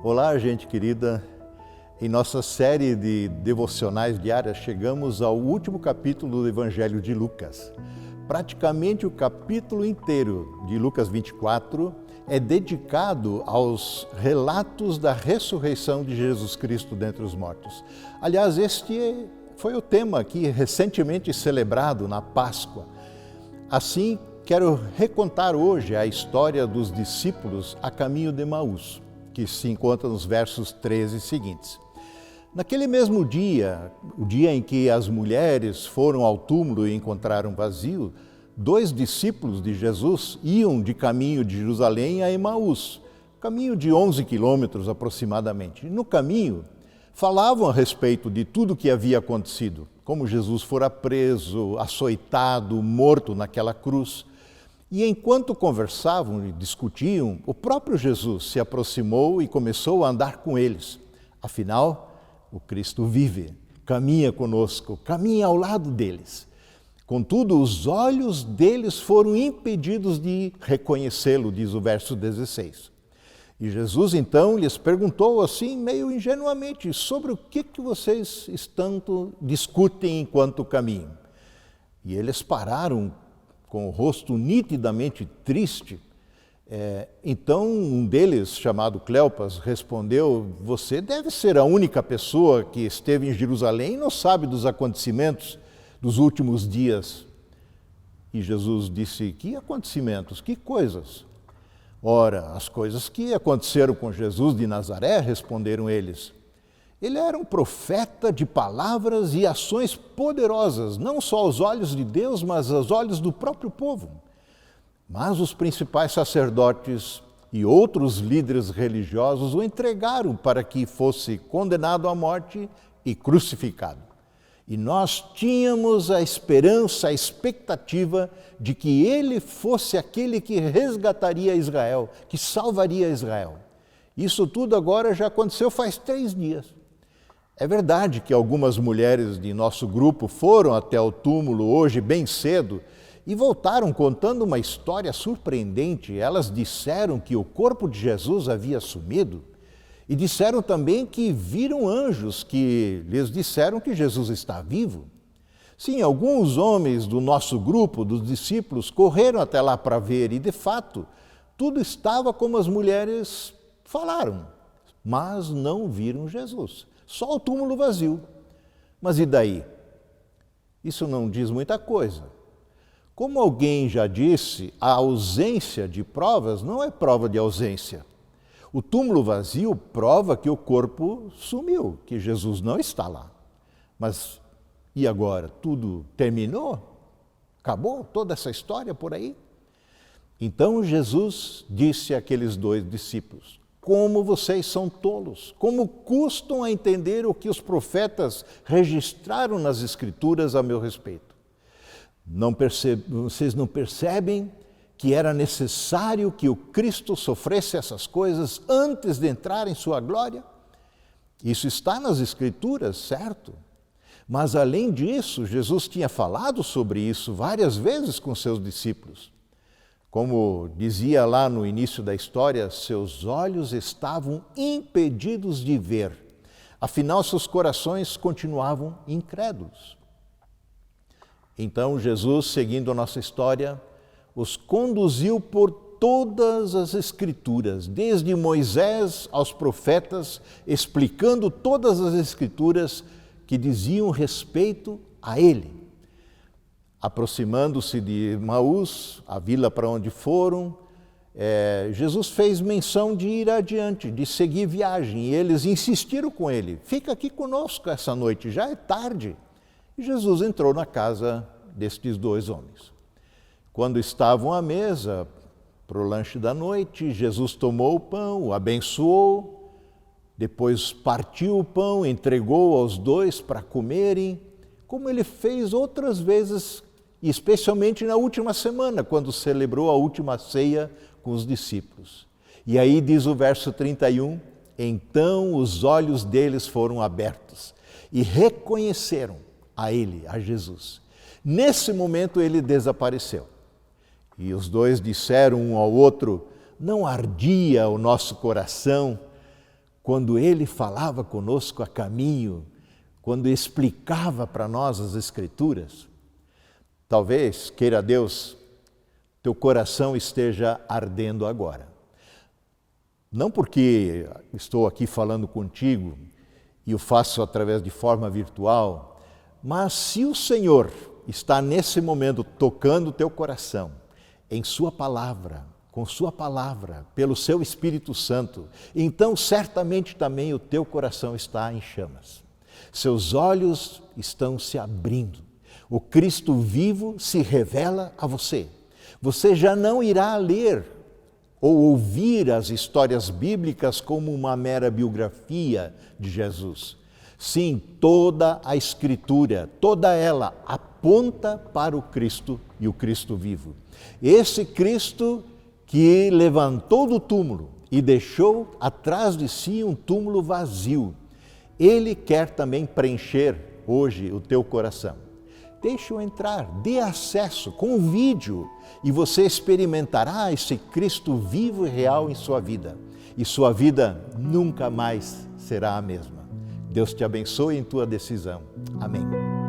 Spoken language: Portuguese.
Olá, gente querida. Em nossa série de devocionais diárias, chegamos ao último capítulo do Evangelho de Lucas. Praticamente o capítulo inteiro de Lucas 24 é dedicado aos relatos da ressurreição de Jesus Cristo dentre os mortos. Aliás, este foi o tema aqui recentemente celebrado na Páscoa. Assim, quero recontar hoje a história dos discípulos a caminho de Emaús, que se encontra nos versos 13 seguintes. Naquele mesmo dia, o dia em que as mulheres foram ao túmulo e encontraram vazio, 2 discípulos de Jesus iam de caminho de Jerusalém a Emaús, caminho de 11 quilômetros aproximadamente. No caminho, falavam a respeito de tudo o que havia acontecido, como Jesus fora preso, açoitado, morto naquela cruz. E enquanto conversavam e discutiam, o próprio Jesus se aproximou e começou a andar com eles. Afinal, o Cristo vive, caminha conosco, caminha ao lado deles. Contudo, os olhos deles foram impedidos de reconhecê-lo, diz o verso 16. E Jesus então lhes perguntou assim, meio ingenuamente, sobre o que vocês tanto discutem enquanto caminham. E eles pararam com o rosto nitidamente triste. Então um deles, chamado Cleopas, respondeu: você deve ser a única pessoa que esteve em Jerusalém e não sabe dos acontecimentos dos últimos dias. E Jesus disse: que acontecimentos? Que coisas? Ora, as coisas que aconteceram com Jesus de Nazaré, responderam eles. Ele era um profeta de palavras e ações poderosas, não só aos olhos de Deus, mas aos olhos do próprio povo. Mas os principais sacerdotes e outros líderes religiosos o entregaram para que fosse condenado à morte e crucificado. E nós tínhamos a esperança, a expectativa de que ele fosse aquele que resgataria Israel, que salvaria Israel. Isso tudo agora já aconteceu faz 3 dias. É verdade que algumas mulheres de nosso grupo foram até o túmulo hoje bem cedo e voltaram contando uma história surpreendente. Elas disseram que o corpo de Jesus havia sumido e disseram também que viram anjos que lhes disseram que Jesus está vivo. Sim, alguns homens do nosso grupo, dos discípulos, correram até lá para ver e, de fato, tudo estava como as mulheres falaram, mas não viram Jesus. Só o túmulo vazio. Mas e daí? Isso não diz muita coisa. Como alguém já disse, a ausência de provas não é prova de ausência. O túmulo vazio prova que o corpo sumiu, que Jesus não está lá. Mas e agora? Tudo terminou? Acabou toda essa história por aí? Então Jesus disse àqueles 2 discípulos: como vocês são tolos, como custam a entender o que os profetas registraram nas Escrituras a meu respeito. Vocês não percebem que era necessário que o Cristo sofresse essas coisas antes de entrar em sua glória? Isso está nas Escrituras, certo? Mas além disso, Jesus tinha falado sobre isso várias vezes com seus discípulos. Como dizia lá no início da história, seus olhos estavam impedidos de ver. Afinal, seus corações continuavam incrédulos. Então, Jesus, seguindo a nossa história, os conduziu por todas as Escrituras, desde Moisés aos profetas, explicando todas as Escrituras que diziam respeito a ele. Aproximando-se de Emaús, a vila para onde foram, Jesus fez menção de ir adiante, de seguir viagem. E eles insistiram com ele: fica aqui conosco essa noite, já é tarde. E Jesus entrou na casa destes 2 homens. Quando estavam à mesa para o lanche da noite, Jesus tomou o pão, o abençoou, depois partiu o pão, entregou aos 2 para comerem, como ele fez outras vezes, e especialmente na última semana, quando celebrou a última ceia com os discípulos. E aí diz o verso 31, então os olhos deles foram abertos e reconheceram a ele, a Jesus. Nesse momento ele desapareceu. E os 2 disseram um ao outro: não ardia o nosso coração quando Ele falava conosco a caminho, quando explicava para nós as Escrituras? Talvez, queira Deus, teu coração esteja ardendo agora. Não porque estou aqui falando contigo e o faço através de forma virtual, mas se o Senhor está nesse momento tocando o teu coração, em Sua palavra, com Sua palavra, pelo Seu Espírito Santo, então certamente também o teu coração está em chamas. Seus olhos estão se abrindo. O Cristo vivo se revela a você. Você já não irá ler ou ouvir as histórias bíblicas como uma mera biografia de Jesus. Sim, toda a Escritura, toda ela aponta para o Cristo e o Cristo vivo. Esse Cristo que levantou do túmulo e deixou atrás de si um túmulo vazio. Ele quer também preencher hoje o teu coração. Deixa-o entrar, dê acesso, convide-o e você experimentará esse Cristo vivo e real em sua vida. E sua vida nunca mais será a mesma. Deus te abençoe em tua decisão. Amém.